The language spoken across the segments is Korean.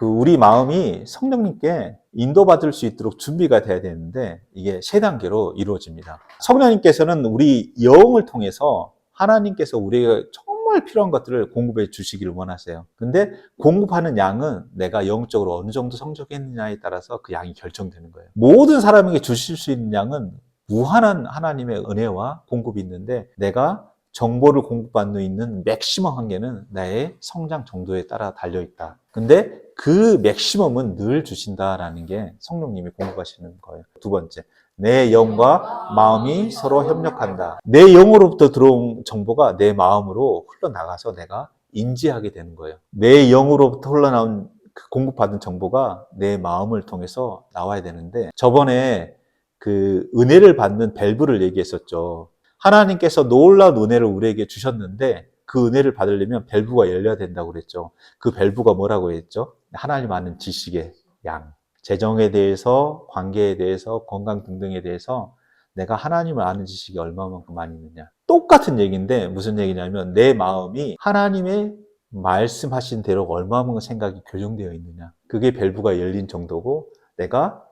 우리 마음이 성령님께 인도받을 수 있도록 준비가 돼야 되는데 이게 세 단계로 이루어집니다. 성령님께서는 우리 영을 통해서 하나님께서 우리에게 정말 필요한 것들을 공급해 주시기를 원하세요. 근데 공급하는 양은 내가 영적으로 어느 정도 성적했느냐에 따라서 그 양이 결정되는 거예요. 모든 사람에게 주실 수 있는 양은 무한한 하나님의 은혜와 공급이 있는데 내가 정보를 공급받는 있는 맥시멈 한계는 나의 성장 정도에 따라 달려있다. 근데 그 맥시멈은 늘 주신다라는 게 성령님이 공급하시는 거예요. 두 번째, 내 영과 마음이 서로 협력한다. 내 영으로부터 들어온 정보가 내 마음으로 흘러나가서 내가 인지하게 되는 거예요. 내 영으로부터 흘러나온 그 공급받은 정보가 내 마음을 통해서 나와야 되는데 저번에 그 은혜를 받는 밸브를 얘기했었죠. 하나님께서 놀라운 은혜를 우리에게 주셨는데 그 은혜를 받으려면 밸브가 열려야 된다고 그랬죠. 그 밸브가 뭐라고 했죠? 하나님 아는 지식의 양. 재정에 대해서, 관계에 대해서, 건강 등등에 대해서 내가 하나님을 아는 지식이 얼마만큼 많이 있느냐. 똑같은 얘기인데 무슨 얘기냐면 내 마음이 하나님의 말씀하신 대로 얼마만큼 생각이 교정되어 있느냐. 그게 밸브가 열린 정도고 내가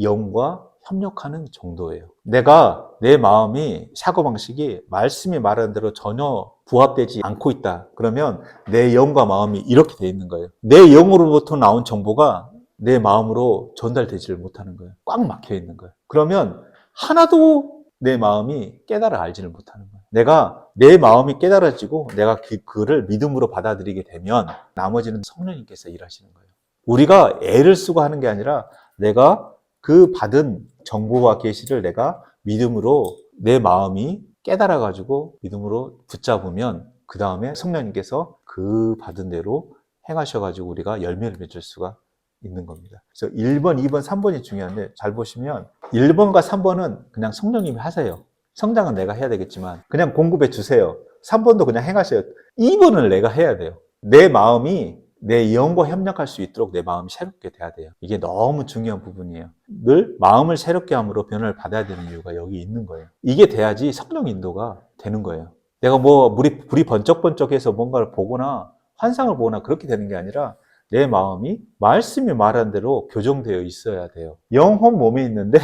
영과 협력하는 정도예요. 내가 내 마음이 사고방식이 말씀이 말하는 대로 전혀 부합되지 않고 있다. 그러면 내 영과 마음이 이렇게 돼 있는 거예요. 내 영으로부터 나온 정보가 내 마음으로 전달되지를 못하는 거예요. 꽉 막혀 있는 거예요. 그러면 하나도 내 마음이 깨달아 알지를 못하는 거예요. 내가 내 마음이 깨달아지고 내가 그를 믿음으로 받아들이게 되면 나머지는 성령님께서 일하시는 거예요. 우리가 애를 쓰고 하는 게 아니라 내가 그 받은 정보와 계시를 내가 믿음으로 내 마음이 깨달아가지고 믿음으로 붙잡으면 그 다음에 성령님께서 그 받은 대로 행하셔가지고 우리가 열매를 맺을 수가 있는 겁니다. 그래서 1번, 2번, 3번이 중요한데 잘 보시면 1번과 3번은 그냥 성령님이 하세요. 성장은 내가 해야 되겠지만 그냥 공급해 주세요. 3번도 그냥 행하세요. 2번을 내가 해야 돼요. 내 마음이 내 영과 협력할 수 있도록 내 마음이 새롭게 돼야 돼요. 이게 너무 중요한 부분이에요. 늘 마음을 새롭게 함으로 변화를 받아야 되는 이유가 여기 있는 거예요. 이게 돼야지 성령 인도가 되는 거예요. 내가 뭐 불이 번쩍번쩍해서 뭔가를 보거나 환상을 보거나 그렇게 되는 게 아니라 내 마음이 말씀이 말한 대로 교정되어 있어야 돼요. 영혼 몸에 있는데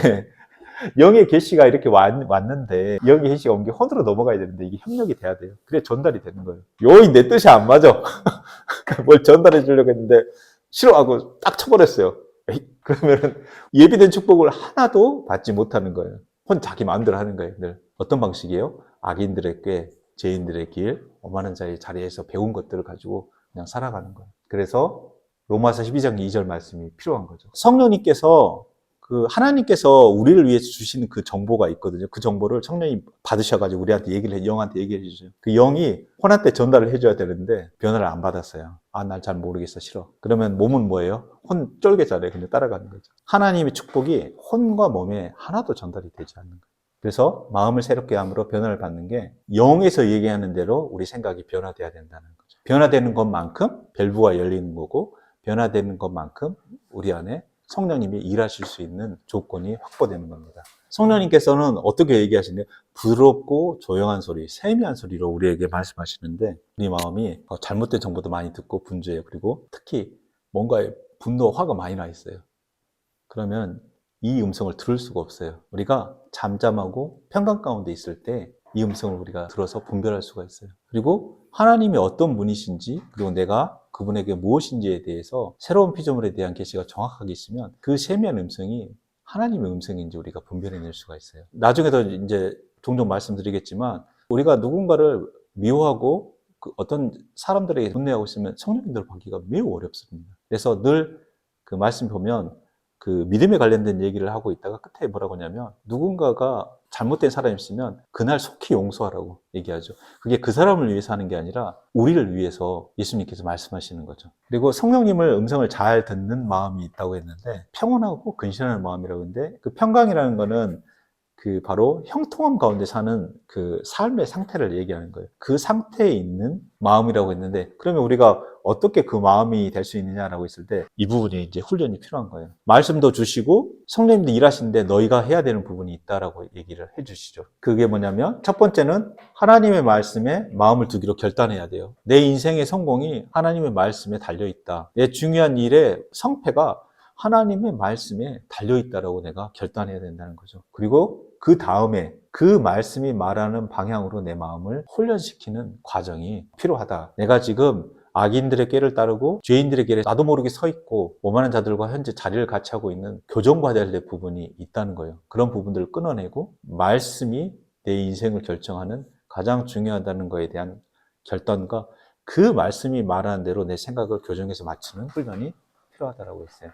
영의 계시가 이렇게 왔는데 영의 계시가 온 게 혼으로 넘어가야 되는데 이게 협력이 돼야 돼요. 그래 전달이 되는 거예요. 요이 내 뜻이 안 맞아. 뭘 전달해 주려고 했는데 싫어하고 딱 쳐버렸어요. 에이, 그러면은 예비된 축복을 하나도 받지 못하는 거예요. 자기 마음대로 하는 거예요. 늘. 어떤 방식이에요? 악인들에게 죄인들의 길, 오만한 자의 자리에서 배운 것들을 가지고 그냥 살아가는 거예요. 그래서 로마서 12장 2절 말씀이 필요한 거죠. 성령님께서 하나님께서 우리를 위해서 주시는 그 정보가 있거든요. 그 정보를 성령이 받으셔가지고 우리한테 영한테 얘기를 해주세요. 그 영이 혼한테 전달을 해줘야 되는데 변화를 안 받았어요. 아, 날 잘 모르겠어, 싫어. 그러면 몸은 뭐예요? 혼 쫄개잖아요. 그냥 따라가는 거죠. 하나님의 축복이 혼과 몸에 하나도 전달이 되지 않는 거예요. 그래서 마음을 새롭게 함으로 변화를 받는 게 영에서 얘기하는 대로 우리 생각이 변화돼야 된다는 거죠. 변화되는 것만큼 밸브가 열리는 거고 변화되는 것만큼 우리 안에 성령님이 일하실 수 있는 조건이 확보되는 겁니다. 성령님께서는 어떻게 얘기하시는데 부드럽고 조용한 소리, 세미한 소리로 우리에게 말씀하시는데 우리 마음이 잘못된 정보도 많이 듣고 분주해요. 그리고 특히 뭔가에 분노, 화가 많이 나 있어요. 그러면 이 음성을 들을 수가 없어요. 우리가 잠잠하고 평강 가운데 있을 때 이 음성을 우리가 들어서 분별할 수가 있어요. 그리고 하나님이 어떤 분이신지 그리고 내가 그분에게 무엇인지에 대해서 새로운 피조물에 대한 계시가 정확하게 있으면 그 세미한 음성이 하나님의 음성인지 우리가 분별해낼 수가 있어요. 나중에도 이제 종종 말씀드리겠지만 우리가 누군가를 미워하고 어떤 사람들에게 분노하고 있으면 성령님들 받기가 매우 어렵습니다. 그래서 늘 그 말씀 보면 그 믿음에 관련된 얘기를 하고 있다가 끝에 뭐라고 하냐면 누군가가 잘못된 사람이 있으면 그날 속히 용서하라고 얘기하죠. 그게 그 사람을 위해서 하는 게 아니라 우리를 위해서 예수님께서 말씀하시는 거죠. 그리고 성령님을 음성을 잘 듣는 마음이 있다고 했는데 평온하고 근신하는 마음이라고 했는데 그 평강이라는 거는 그 바로 형통함 가운데 사는 그 삶의 상태를 얘기하는 거예요. 그 상태에 있는 마음이라고 했는데, 그러면 우리가 어떻게 그 마음이 될 수 있느냐라고 했을 때 이 부분이 이제 훈련이 필요한 거예요. 말씀도 주시고 성령님도 일하시는데 너희가 해야 되는 부분이 있다라고 얘기를 해주시죠. 그게 뭐냐면 첫 번째는 하나님의 말씀에 마음을 두기로 결단해야 돼요. 내 인생의 성공이 하나님의 말씀에 달려있다. 내 중요한 일의 성패가 하나님의 말씀에 달려있다라고 내가 결단해야 된다는 거죠. 그리고 그 다음에 그 말씀이 말하는 방향으로 내 마음을 훈련시키는 과정이 필요하다. 내가 지금 악인들의 꾀를 따르고 죄인들의 길에 나도 모르게 서 있고 오만한 자들과 현재 자리를 같이 하고 있는 교정받아야 될 부분이 있다는 거예요. 그런 부분들을 끊어내고 말씀이 내 인생을 결정하는 가장 중요하다는 거에 대한 결단과 그 말씀이 말하는 대로 내 생각을 교정해서 맞추는 훈련이 필요하다고 했어요.